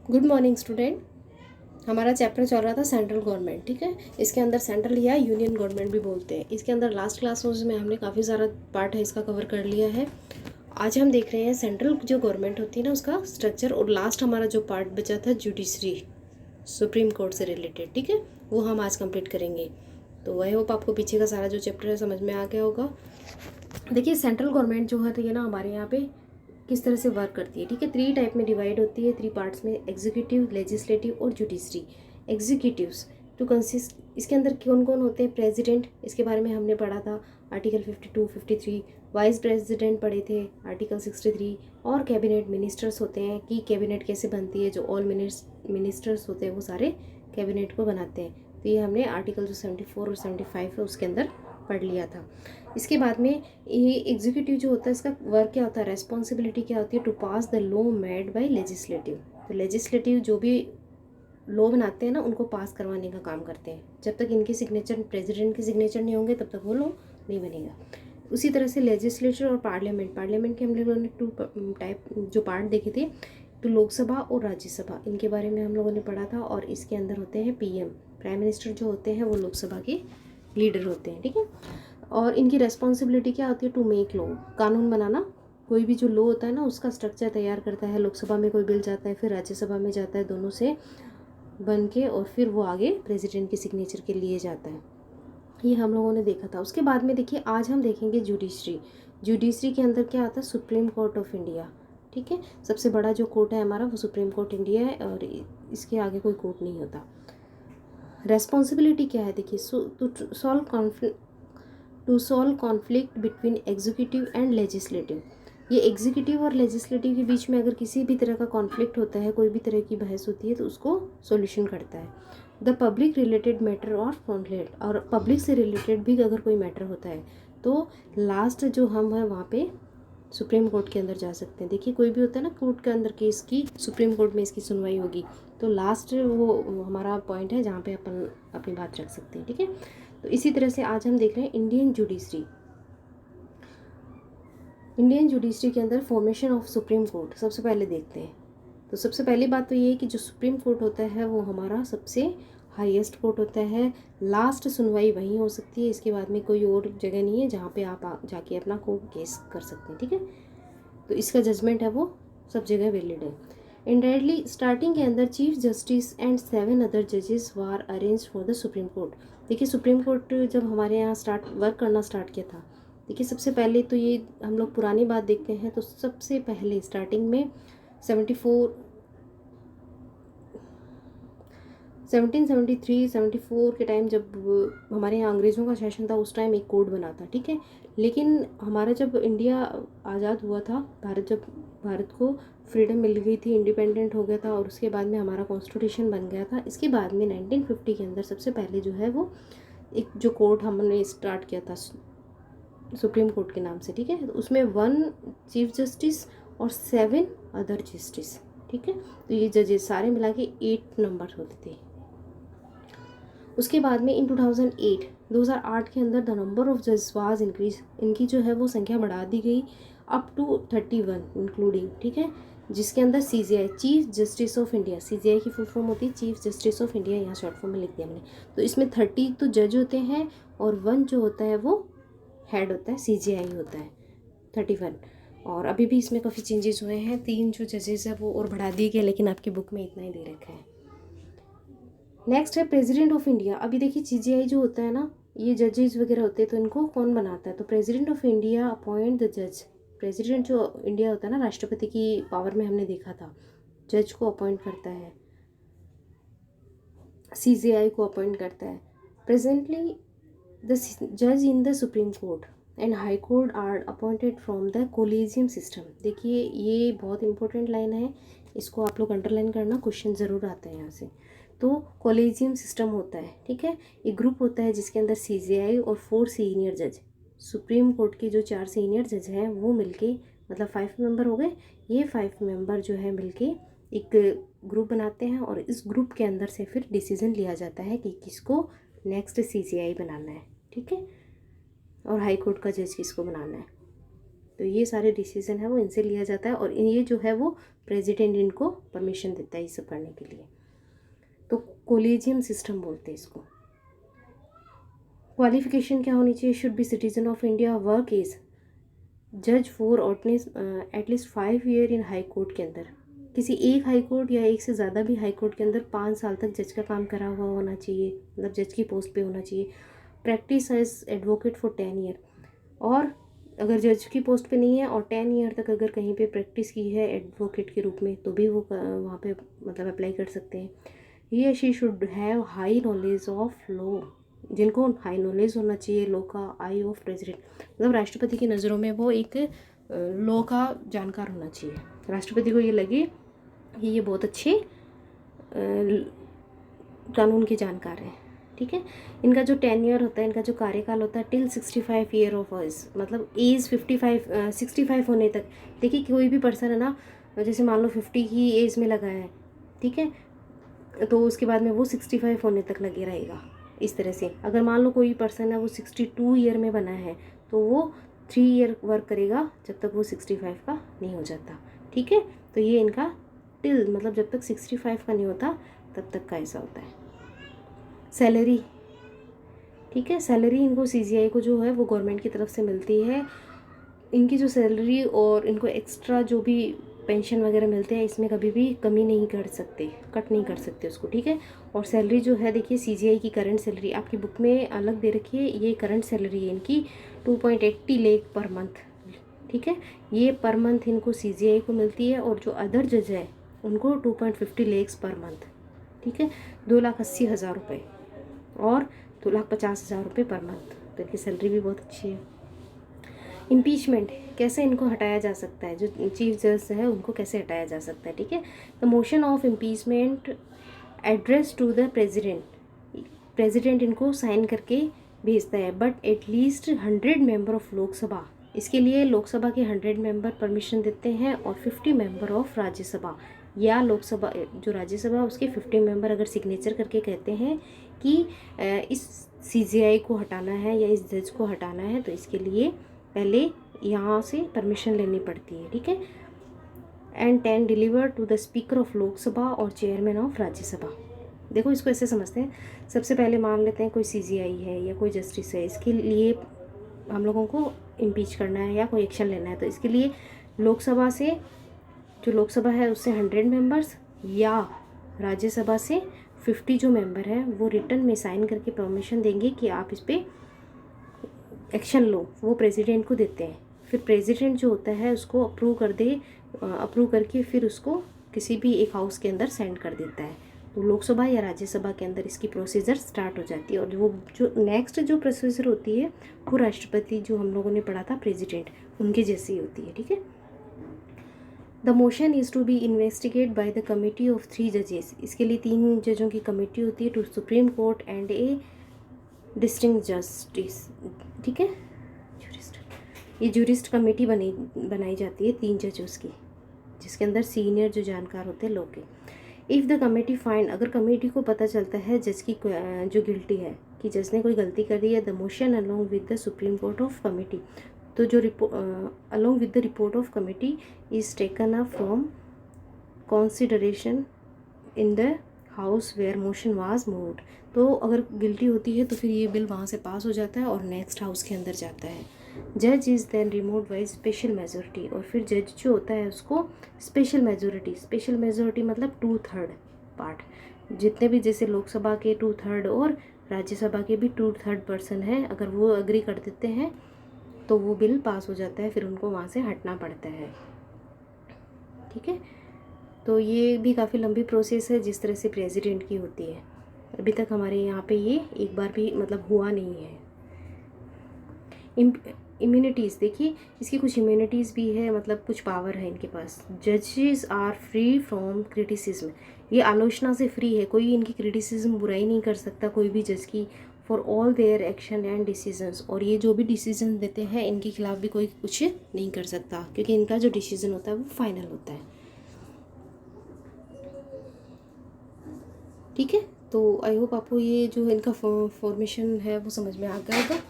Good morning student. हमारा chapter चल रहा था सेंट्रल गवर्नमेंट। ठीक है, इसके अंदर सेंट्रल या यूनियन गवर्नमेंट भी बोलते हैं। इसके अंदर लास्ट क्लासेस में हमने काफ़ी सारा पार्ट है इसका कवर कर लिया है। आज हम देख रहे हैं सेंट्रल जो गवर्नमेंट होती है ना उसका स्ट्रक्चर, और लास्ट हमारा जो पार्ट बचा था जुडिशरी, सुप्रीम कोर्ट से रिलेटेड। ठीक है, वो हम आज कंप्लीट करेंगे। तो आई होप आपको पीछे का सारा जो चैप्टर है समझ में आ गया होगा। देखिए, सेंट्रल गवर्नमेंट जो है ना हमारे यहाँ पे किस तरह से वर्क करती है। ठीक है, 3 टाइप में डिवाइड होती है, 3 पार्ट्स में, एग्जीक्यूटिव, लेजिस्लेटिव और जुडिशरी। एग्जीक्यूटिव्स टू कंसिस्ट, इसके अंदर कौन कौन होते हैं? प्रेसिडेंट, इसके बारे में हमने पढ़ा था आर्टिकल 52, 53। वाइस प्रेसिडेंट पढ़े थे आर्टिकल 63। और कैबिनेट मिनिस्टर्स होते हैं कि कैबिनेट कैसे बनती है, जो ऑल मिनिस्टर्स होते हैं वो सारे कैबिनेट को बनाते हैं। तो ये हमने आर्टिकल जो 74 और 75 है उसके अंदर पढ़ लिया था। इसके बाद में ये एग्जीक्यूटिव जो होता है इसका वर्क क्या होता है, रेस्पॉन्सिबिलिटी क्या होती है? To pass the law made by legislative. तो लेजिस्लेटिव जो भी लॉ बनाते हैं ना उनको पास करवाने का काम करते हैं। जब तक इनके सिग्नेचर, प्रेसिडेंट के सिग्नेचर नहीं होंगे तब तक वो लॉ नहीं बनेगा। उसी तरह से लेजिस्लेचर और पार्लियामेंट के हम लोगों ने 2 टाइप जो पार्ट देखे थे, तो लोकसभा और राज्यसभा, इनके बारे में हम लोगों ने पढ़ा था। और इसके अंदर होते हैं पीएम, प्राइम मिनिस्टर जो होते हैं वो लोकसभा के लीडर होते हैं। ठीक है, और इनकी रेस्पॉन्सिबिलिटी क्या होती है? टू मेक लॉ, कानून बनाना। कोई भी जो लॉ होता है ना उसका स्ट्रक्चर तैयार करता है। लोकसभा में कोई बिल जाता है, फिर राज्यसभा में जाता है, दोनों से बन के और फिर वो आगे प्रेसिडेंट के सिग्नेचर के लिए जाता है। ये हम लोगों ने देखा था। उसके बाद में देखिए आज हम देखेंगे जुडिशरी। जुडिशरी के अंदर क्या आता है? Supreme court of India. ठीक है, सबसे बड़ा जो कोर्ट है हमारा वो सुप्रीम कोर्ट इंडिया है, और इसके आगे कोई कोर्ट नहीं होता। रेस्पॉन्सिबिलिटी क्या है? देखिए, to solve conflict between executive and legislative. ये एग्जीक्यूटिव और लेजिस्लेटिव के बीच में अगर किसी भी तरह का कॉन्फ्लिक्ट होता है, कोई भी तरह की बहस होती है, तो उसको सॉल्यूशन करता है। द पब्लिक रिलेटेड मैटर और कॉन्फ्लिक्ट, और पब्लिक से रिलेटेड भी अगर कोई मैटर होता है तो लास्ट जो हम है वहाँ पे सुप्रीम कोर्ट के अंदर जा सकते हैं। देखिए, कोई भी होता है ना कोर्ट के अंदर केस की, सुप्रीम कोर्ट में इसकी सुनवाई होगी, तो लास्ट वो हमारा पॉइंट है जहाँ पे अपन अपनी बात रख सकते हैं। ठीक है, तो इसी तरह से आज हम देख रहे हैं इंडियन जुडिशरी। इंडियन जुडिशरी के अंदर फॉर्मेशन ऑफ सुप्रीम कोर्ट सबसे पहले देखते हैं। तो सबसे पहली बात तो ये है कि जो सुप्रीम कोर्ट होता है वो हमारा सबसे हाईएस्ट कोर्ट होता है। लास्ट सुनवाई वहीं हो सकती है, इसके बाद में कोई और जगह नहीं है जहाँ पे आप जाके अपना कोर्ट केस कर सकते हैं। ठीक है, तो इसका जजमेंट है वो सब जगह वैलिड है। इंडायरेक्टली स्टार्टिंग के अंदर चीफ जस्टिस एंड 7 अदर जजेस were arrange for the supreme Court. देखिए, सुप्रीम कोर्ट जब हमारे यहाँ वर्क करना स्टार्ट किया था, देखिए सबसे पहले तो ये हम लोग पुरानी बात देखते हैं, तो सबसे पहले स्टार्टिंग में 1773-74 के टाइम जब हमारे यहाँ अंग्रेज़ों का शासन था उस टाइम एक कोड बना था। ठीक है, लेकिन हमारा जब इंडिया आज़ाद हुआ था, भारत को फ्रीडम मिल गई थी, इंडिपेंडेंट हो गया था, और उसके बाद में हमारा कॉन्स्टिट्यूशन बन गया था। इसके बाद में 1950 के अंदर सबसे पहले जो है वो एक जो कोर्ट हमने स्टार्ट किया था सुप्रीम कोर्ट के नाम से। ठीक है, तो उसमें 1 चीफ जस्टिस और 7 अदर जस्टिस। ठीक है, तो ये जजेस सारे मिला के 8 नंबर होते थे। उसके बाद में इन 2008 के अंदर द नंबर ऑफ जज वाज इंक्रीज, इनकी जो है वो संख्या बढ़ा दी गई अप टू 31 इंक्लूडिंग। ठीक है, जिसके अंदर CGI, chief justice of India, CGI की फुल फॉर्म होती है चीफ जस्टिस ऑफ इंडिया, यहाँ शॉर्ट फॉर्म में लिख दिया हमने। तो इसमें 30 तो जज होते हैं और 1 जो होता है वो हेड होता है, सीजीआई होता है 31। और अभी भी इसमें काफ़ी चेंजेस हुए हैं, 3 जो जजेस है वो और बढ़ा दिए गए, लेकिन आपकी बुक में इतना ही दे रखा है। नेक्स्ट है प्रेसिडेंट ऑफ इंडिया। अभी देखिए सीजीआई जो होता है ना, ये जजेस वगैरह होते हैं, तो इनको कौन बनाता है? तो president of India appoint the जज। प्रेसिडेंट जो इंडिया होता है ना, राष्ट्रपति की पावर में हमने देखा था, जज को अपॉइंट करता है, सीजीआई को अपॉइंट करता है। प्रेजेंटली द जज in the supreme court and high court are appointed from the collegium system. देखिए, ये बहुत इंपॉर्टेंट लाइन है, इसको आप लोग अंडरलाइन करना, क्वेश्चन ज़रूर आता है यहाँ से। तो कॉलेजियम सिस्टम होता है। ठीक है, एक ग्रुप होता है जिसके अंदर सीजीआई और 4 सीनियर जज, सुप्रीम कोर्ट के जो 4 सीनियर जज हैं वो मिलके, मतलब 5 मेंबर हो गए, ये 5 मेंबर जो है मिलके एक ग्रुप बनाते हैं, और इस ग्रुप के अंदर से फिर डिसीजन लिया जाता है कि किसको नेक्स्ट सीजीआई बनाना है। ठीक है, और हाई कोर्ट का जज किसको बनाना है। तो ये सारे डिसीजन है वो इनसे लिया जाता है, और ये जो है वो प्रेसिडेंट इनको परमिशन देता है ये सब करने के लिए। तो कोलेजियम सिस्टम बोलते हैं इसको। क्वालिफिकेशन क्या होनी चाहिए? Should be citizen of India, work is जज for at least 5 year in high court के अंदर, किसी एक हाई कोर्ट या एक से ज़्यादा भी हाई कोर्ट के अंदर 5 साल तक जज का काम करा हुआ होना चाहिए, मतलब जज की पोस्ट पे होना चाहिए। Practice as advocate for 10 year, और अगर जज की पोस्ट पे नहीं है और 10 ईयर तक अगर कहीं पे प्रैक्टिस की है एडवोकेट के रूप में, तो भी वो वहाँ पे मतलब अप्लाई कर सकते हैं। ये she should have high knowledge of law, जिनको हाई नॉलेज होना चाहिए लॉ का, आई ऑफ प्रेसिडेंट, मतलब राष्ट्रपति की नज़रों में वो एक लॉ का जानकार होना चाहिए। राष्ट्रपति को ये लगे कि ये बहुत अच्छे कानून के जानकार हैं, ठीक है। इनका जो टेन्योर होता है, इनका जो कार्यकाल होता है टिल 65 ईयर ऑफ एज, मतलब एज 65 होने तक। देखिए कोई भी पर्सन है ना, जैसे मान लो 50 की एज में लगा है, ठीक है, तो उसके बाद में वो 65 होने तक लगे रहेगा। इस तरह से अगर मान लो कोई पर्सन है वो 62 ईयर में बना है, तो वो 3 ईयर वर्क करेगा जब तक वो 65 का नहीं हो जाता, ठीक है। तो ये इनका टिल, मतलब जब तक 65 का नहीं होता तब तक का ऐसा होता है। सैलरी, ठीक है, सैलरी इनको CGI को जो है वो गवर्नमेंट की तरफ से मिलती है। इनकी जो सैलरी और इनको एक्स्ट्रा जो भी पेंशन वगैरह मिलते हैं, इसमें कभी भी कमी नहीं कर सकते, कट नहीं कर सकते उसको, ठीक है। और सैलरी जो है देखिए CGI की करंट सैलरी आपकी बुक में अलग दे रखी है, ये करंट सैलरी है इनकी 2.80 लाख पर मंथ, ठीक है। ये पर मंथ इनको CGI को मिलती है, और जो अदर जज है उनको 2.50 लाख पर मंथ, ठीक है, 2,80,000 रुपये और 2,50,000 रुपये पर मंथ। तो इनकी सैलरी भी बहुत अच्छी है। इम्पीचमेंट, कैसे इनको हटाया जा सकता है, जो चीफ जज है उनको कैसे हटाया जा सकता है, ठीक है। The motion of impeachment address to the president इनको साइन करके भेजता है, but at least 100 member of Lok Sabha, इसके लिए लोकसभा के 100 मेंबर परमिशन देते हैं, और 50 मेंबर ऑफ राज्यसभा, या लोकसभा जो राज्यसभा उसके 50 मेंबर अगर सिग्नेचर करके कहते हैं कि इस CGI को हटाना है या इस जज को हटाना है, तो इसके लिए पहले यहाँ से परमिशन लेनी पड़ती है, ठीक है। And 10 deliver to the speaker of Lok Sabha और चेयरमैन ऑफ राज्यसभा। देखो इसको ऐसे समझते हैं, सबसे पहले मान लेते हैं कोई CGI है या कोई जस्टिस है, इसके लिए हम लोगों को इम्पीच करना है या कोई एक्शन लेना है, तो इसके लिए लोकसभा से, जो लोकसभा है उससे 100 मेंबर्स, या राज्यसभा से 50 जो मेंबर है वो रिटर्न में साइन करके परमिशन देंगे कि आप इस पर एक्शन लो, वो प्रेसिडेंट को देते हैं। फिर प्रेसिडेंट जो होता है उसको अप्रूव कर दे, अप्रूव करके फिर उसको किसी भी एक हाउस के अंदर सेंड कर देता है, तो लोकसभा या राज्यसभा के अंदर इसकी प्रोसीजर स्टार्ट हो जाती है। और वो जो नेक्स्ट जो प्रोसीजर होती है वो राष्ट्रपति, जो हम लोगों ने पढ़ा था प्रेसिडेंट, उनके जैसी होती है, ठीक है। The motion is to be investigate by the committee of 3 जजेस, इसके लिए 3 जजों की कमेटी होती है, two supreme court and a distinct justice, ठीक है। ये जूरिस्ट कमेटी बनाई जाती है 3 जजों की, जिसके अंदर सीनियर जो जानकार होते हैं लोग के। इफ़ द कमेटी फाइंड, अगर कमेटी को पता चलता है जज की जो गिल्टी है, कि जज ने कोई गलती कर दी है, the motion along with the supreme court of committee, तो जो along with the report of committee is taken up from consideration in the house where motion was moved, तो अगर गिल्टी होती है तो फिर ये बिल वहाँ से पास हो जाता है और नेक्स्ट हाउस के अंदर जाता है। जज is then removed by special majority, और फिर जज जो होता है उसको स्पेशल मेजोरिटी मतलब 2/3 पार्ट, जितने भी जैसे लोकसभा के 2/3 और राज्यसभा के भी 2/3 पर्सन हैं, अगर वो अग्री कर देते हैं तो वो बिल पास हो जाता है, फिर उनको वहाँ से हटना पड़ता है, ठीक है। तो ये भी काफ़ी लंबी प्रोसेस है जिस तरह से प्रेसिडेंट की होती है। अभी तक हमारे यहाँ पे ये एक बार भी मतलब हुआ नहीं है। इम्यूनिटीज़, देखिए इसकी कुछ इम्यूनिटीज़ भी है, मतलब कुछ पावर है इनके पास। जजेस आर फ्री फ्रॉम क्रिटिसिज्म, ये आलोचना से फ्री है, कोई इनकी क्रिटिसिज्म बुराई नहीं कर सकता कोई भी जज की, for all their action and decisions, और ये जो भी डिसीजन देते हैं इनके खिलाफ भी कोई कुछ नहीं कर सकता, क्योंकि इनका जो डिसीजन होता है वो फाइनल होता है, ठीक है। तो आई होप आपको ये जो इनका फॉर्मेशन है वो समझ में आ गया होगा।